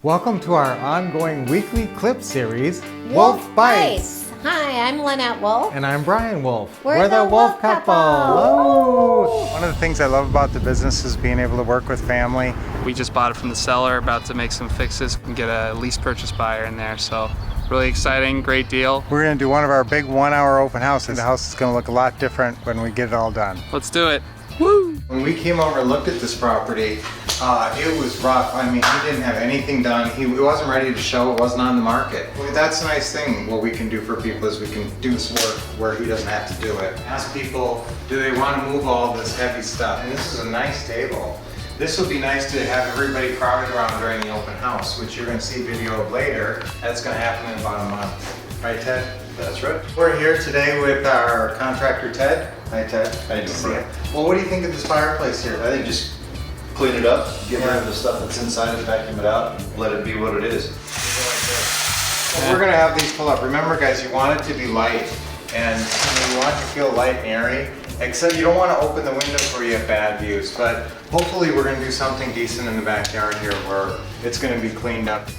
Welcome to our ongoing weekly clip series, Wolff Bites. Hi, I'm Lynette Wolff. And I'm Brian Wolff. We're the Wolff couple. Hello. One of the things I love about the business is being able to work with family. We just bought it from the seller, about to make some fixes and get a lease purchase buyer in there. So really exciting, great deal. We're going to do one of our big 1-hour open houses. The house is going to look a lot different when we get it all done. Let's do it. Woo! When we came over and looked at this property, it was rough. I mean, he didn't have anything done. He wasn't ready to show. It wasn't on the market. Well, that's a nice thing. What we can do for people is we can do this work where he doesn't have to do it. Ask people, do they want to move all this heavy stuff? And this is a nice table. This would be nice to have everybody crowded around during the open house, which you're going to see video of later. That's going to happen in about a month. Right, Ted? That's right. We're here today with our contractor, Ted. Hi, Ted. How you doing, Brian? Well, what do you think of this fireplace here? I think just clean it up, get rid of the stuff that's inside it, vacuum it out, and let it be what it is. Well, we're going to have these pull up. Remember, guys, you want it to be light, and you want it to feel light and airy. Except you don't want to open the windows where you have bad views, but hopefully we're going to do something decent in the backyard here where it's going to be cleaned up.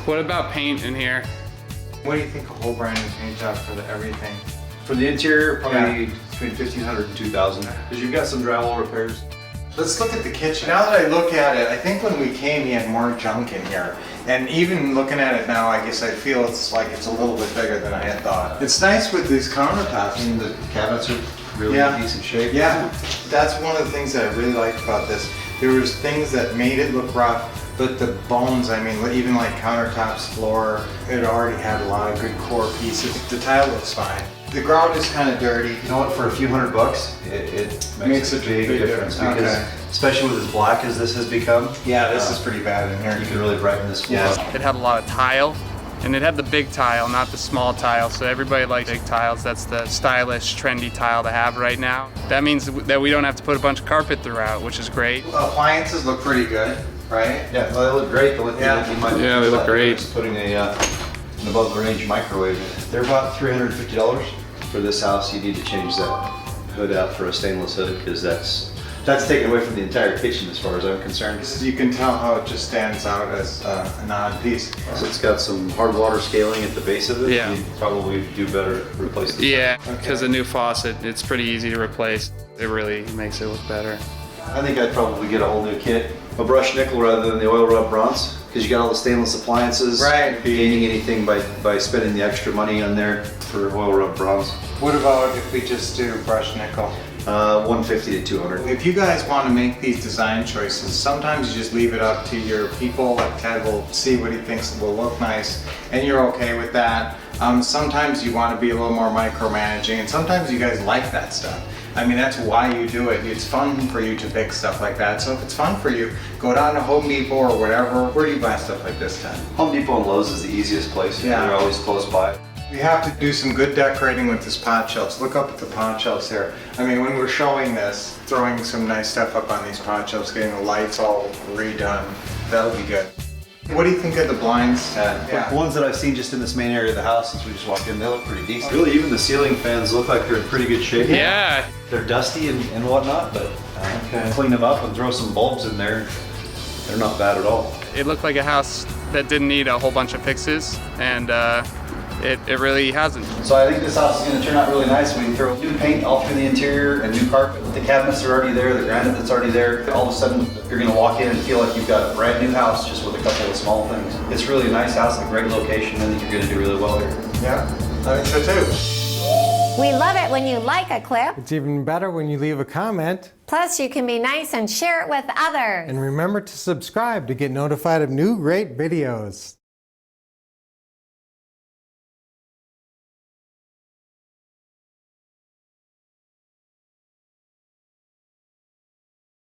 What about paint in here? What do you think a whole brand new paint job for everything? For the interior, probably between $1,500 and $2,000, because you've got some drywall repairs. Let's look at the kitchen. Now that I look at it, I think when we came, he had more junk in here. And even looking at it now, I guess I feel it's like it's a little bit bigger than I had thought. It's nice with these countertops. And the cabinets are really decent shape. Yeah, that's one of the things that I really liked about this. There was things that made it look rough, but the bones, I mean, even like countertops, floor, it already had a lot of good core pieces. The tile looks fine. The grout is kind of dirty. You know what, for a few $100, it makes a big difference. Because especially with as black as this has become. Yeah, this is pretty bad in here. You can really brighten this floor up. It had a lot of tile, and it had the big tile, not the small tile. So everybody likes big tiles. That's the stylish, trendy tile to have right now. That means that we don't have to put a bunch of carpet throughout, which is great. Appliances look pretty good, right? Yeah, well, they look great. The only thing that you might they look great. is putting an above-the-range microwave. They're about $350 for this house. You need to change that hood out for a stainless hood because that's taken away from the entire kitchen as far as I'm concerned. You can tell how it just stands out as an odd piece. So it's got some hard water scaling at the base of it. Yeah. You'd probably do better to replace this. Yeah, because the new faucet, it's pretty easy to replace. It really makes it look better. I think I'd probably get a whole new kit. A brushed nickel rather than the oil rub bronze because you got all the stainless appliances. Right. Gaining anything by spending the extra money on there for oil rub bronze. What about if we just do brushed nickel? 150 to 200. If you guys want to make these design choices, sometimes you just leave it up to your people. Like Ted will see what he thinks will look nice, and you're okay with that. Sometimes you want to be a little more micromanaging, and sometimes you guys like that stuff. I mean, that's why you do it. It's fun for you to pick stuff like that. So if it's fun for you, go down to Home Depot or whatever. Where do you buy stuff like this, Ted? Home Depot and Lowe's is the easiest place. Yeah. They're always close by. We have to do some good decorating with this pot shelves. Look up at the pot shelves here. I mean, when we're showing this, throwing some nice stuff up on these pot shelves, getting the lights all redone, that'll be good. What do you think of the blinds, Ted? The ones that I've seen just in this main area of the house since we just walked in, they look pretty decent. Really, even the ceiling fans look like they're in pretty good shape. Yeah. They're dusty and whatnot, but clean them up and throw some bulbs in there. They're not bad at all. It looked like a house that didn't need a whole bunch of fixes, and it really hasn't. So I think this house is going to turn out really nice. We can throw new paint all through the interior and new carpet. The cabinets are already there, the granite that's already there. All of a sudden, you're going to walk in and feel like you've got a brand new house just with a couple of small things. It's really a nice house, a great location. I think you're going to do really well here. Yeah, I think so too. We love it when you like a clip. It's even better when you leave a comment. Plus, you can be nice and share it with others. And remember to subscribe to get notified of new great videos.